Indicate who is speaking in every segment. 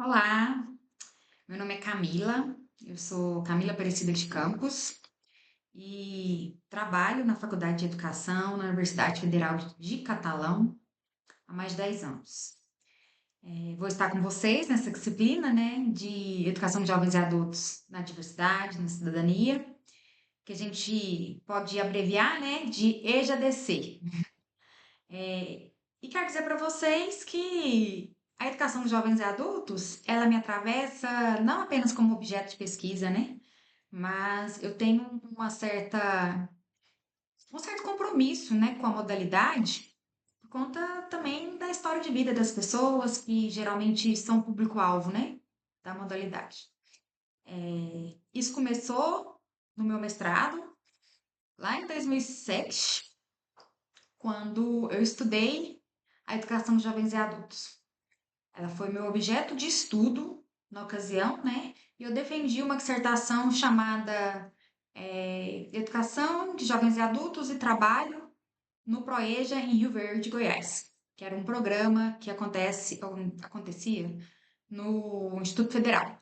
Speaker 1: Olá, meu nome é Camila, eu sou Camila Aparecida de Campos e trabalho na Faculdade de Educação na Universidade Federal de Catalão há mais de 10 anos. Vou estar com vocês nessa disciplina, né, de Educação de Jovens e Adultos na Diversidade, na Cidadania, que a gente pode abreviar, né, de EJADC. E quero dizer para vocês que a educação de jovens e adultos, ela me atravessa não apenas como objeto de pesquisa, né? Mas eu tenho um certo compromisso, né, com a modalidade, por conta também da história de vida das pessoas que geralmente são público-alvo, né, da modalidade. Isso começou no meu mestrado, lá em 2007, quando eu estudei a educação de jovens e adultos. Ela foi meu objeto de estudo na ocasião, né? E eu defendi uma dissertação chamada Educação de Jovens e Adultos e Trabalho no ProEja em Rio Verde, Goiás, que era um programa que acontecia no Instituto Federal.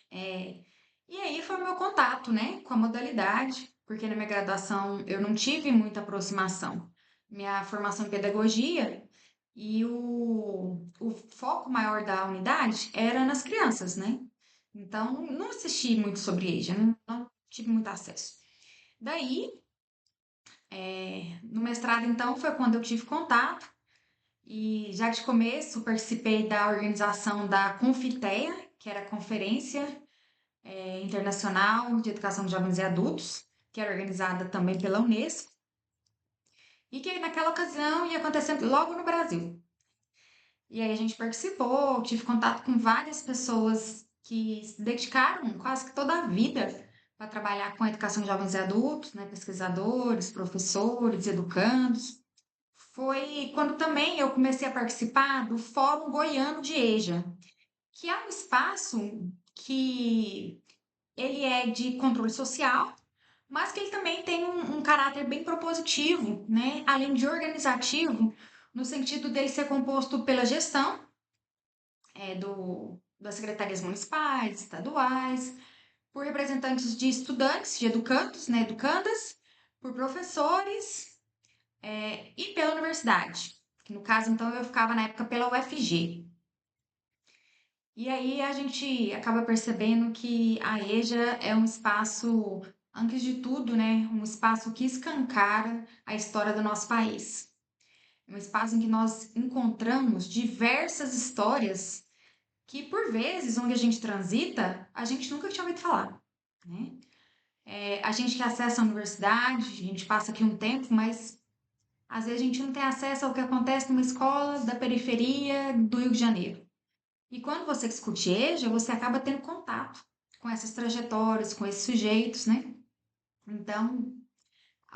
Speaker 1: E aí foi o meu contato, né, com a modalidade, porque na minha graduação eu não tive muita aproximação. Minha formação em pedagogia e o foco maior da unidade era nas crianças, né? Então, não assisti muito sobre EJA, não tive muito acesso. Daí, no mestrado, então, foi quando eu tive contato e já de começo participei da organização da Confiteia, que era a Conferência Internacional de Educação de Jovens e Adultos, que era organizada também pela Unesco, e que naquela ocasião ia acontecer logo no Brasil. E aí a gente participou, tive contato com várias pessoas que se dedicaram quase que toda a vida para trabalhar com a educação de jovens e adultos, né? Pesquisadores, professores, educandos. Foi quando também eu comecei a participar do Fórum Goiano de EJA, que é um espaço que ele é de controle social, mas que ele também tem um caráter bem propositivo, né? Além de organizativo, no sentido dele ser composto pela gestão das secretarias municipais, estaduais, por representantes de estudantes, de educandos, né, educandas, por professores, e pela universidade. Que no caso, então, eu ficava na época pela UFG. E aí a gente acaba percebendo que a EJA é um espaço, antes de tudo, né, um espaço que escancara a história do nosso país. É um espaço em que nós encontramos diversas histórias que por vezes, onde a gente transita, a gente nunca tinha ouvido falar, né? A gente que acessa a universidade, a gente passa aqui um tempo, mas às vezes a gente não tem acesso ao que acontece numa escola da periferia do Rio de Janeiro. E quando você discute EJA, você acaba tendo contato com essas trajetórias, com esses sujeitos, né? Então,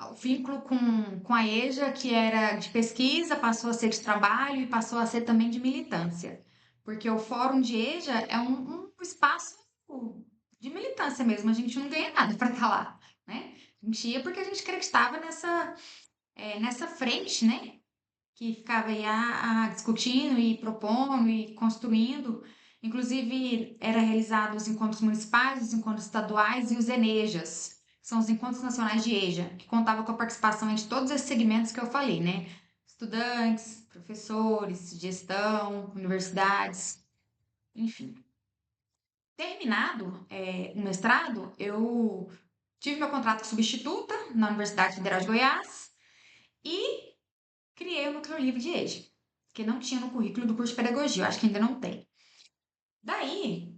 Speaker 1: o vínculo com a EJA, que era de pesquisa, passou a ser de trabalho e passou a ser também de militância. Porque o Fórum de EJA é um espaço de militância mesmo, a gente não ganha nada para estar lá, né? A gente ia porque a gente acreditava nessa frente, né? Que ficava aí discutindo e propondo e construindo. Inclusive, era realizado os encontros municipais, os encontros estaduais e os ENEJAs, que são os encontros nacionais de EJA, que contavam com a participação de todos esses segmentos que eu falei, né? Estudantes, professores, gestão, universidades, enfim. Terminado, o mestrado, eu tive meu contrato substituta na Universidade Federal de Goiás e criei o núcleo livre de EJA, que não tinha no currículo do curso de pedagogia, eu acho que ainda não tem. Daí,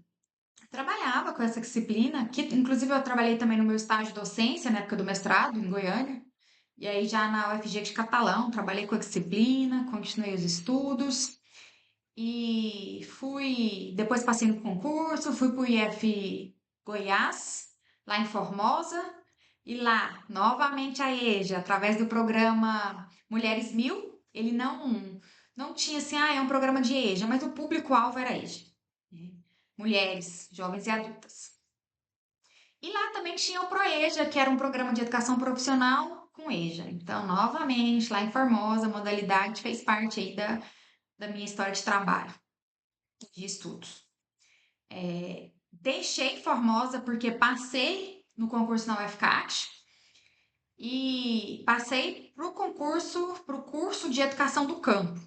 Speaker 1: trabalhava com essa disciplina, que inclusive eu trabalhei também no meu estágio de docência, na época do mestrado, em Goiânia, e aí já na UFG de Catalão, trabalhei com a disciplina, continuei os estudos, e depois passei no concurso, fui para o IF Goiás, lá em Formosa, e lá, novamente a EJA, através do programa Mulheres Mil, ele não tinha assim, é um programa de EJA, mas o público-alvo era EJA, né? Mulheres, jovens e adultas. E lá também tinha o ProEJA, que era um programa de educação profissional com EJA. Então, novamente, lá em Formosa, a modalidade fez parte aí da minha história de trabalho, de estudos. Deixei Formosa porque passei no concurso na UFCAT e passei para o curso de Educação do Campo.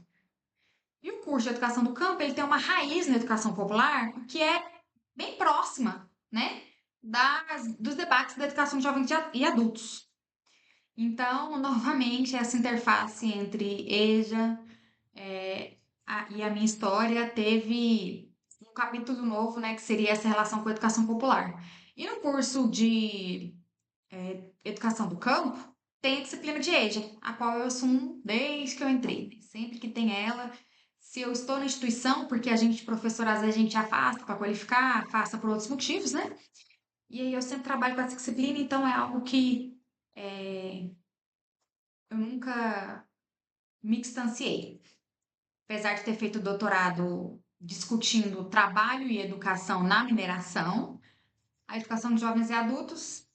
Speaker 1: E o curso de Educação do Campo, ele tem uma raiz na educação popular que é bem próxima, né, dos debates da educação de jovens e adultos. Então, novamente, essa interface entre EJA, e a minha história teve um capítulo novo, né, que seria essa relação com a educação popular. E no curso de Educação do Campo, tem a disciplina de EJA, a qual eu assumo desde que eu entrei. Sempre que tem ela, se eu estou na instituição, porque a gente, professor, às vezes a gente afasta para qualificar, afasta por outros motivos, né? E aí eu sempre trabalho com essa disciplina, então é algo que eu nunca me distanciei. Apesar de ter feito doutorado discutindo trabalho e educação na mineração, a educação de jovens e adultos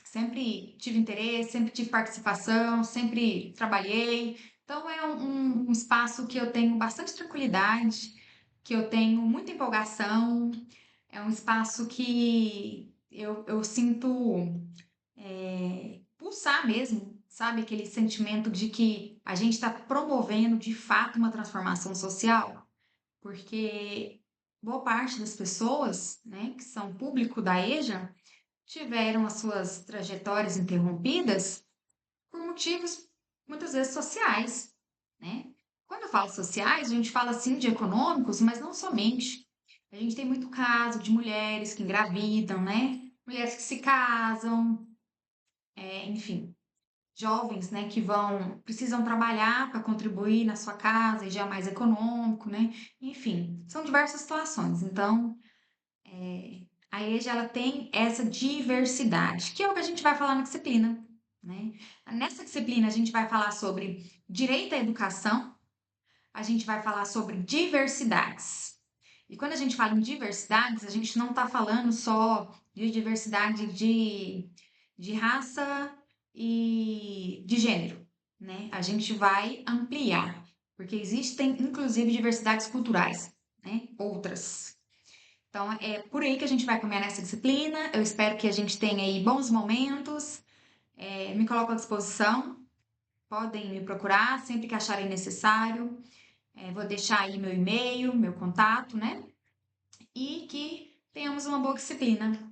Speaker 1: sempre tive interesse, sempre tive participação, sempre trabalhei. Então é um espaço que eu tenho bastante tranquilidade, que eu tenho muita empolgação, é um espaço que eu sinto pulsar mesmo, sabe? Aquele sentimento de que a gente está promovendo de fato uma transformação social, porque boa parte das pessoas, né, que são público da EJA, tiveram as suas trajetórias interrompidas por motivos muitas vezes sociais, né? Quando eu falo sociais, a gente fala assim de econômicos, mas não somente. A gente tem muito caso de mulheres que engravidam, né? Mulheres que se casam, enfim, jovens, né, que precisam trabalhar para contribuir na sua casa e já é mais econômico, né? Enfim, são diversas situações. Então, a EJA ela tem essa diversidade, que é o que a gente vai falar na disciplina, né? Nessa disciplina a gente vai falar sobre direito à educação, a gente vai falar sobre diversidades. E quando a gente fala em diversidades, a gente não está falando só de diversidade de raça e de gênero, né? A gente vai ampliar, porque existem inclusive diversidades culturais, né? Outras. Então, é por aí que a gente vai caminhar nessa disciplina. Eu espero que a gente tenha aí bons momentos. Me coloco à disposição. Podem me procurar sempre que acharem necessário. Vou deixar aí meu e-mail, meu contato, né? E que tenhamos uma boa disciplina.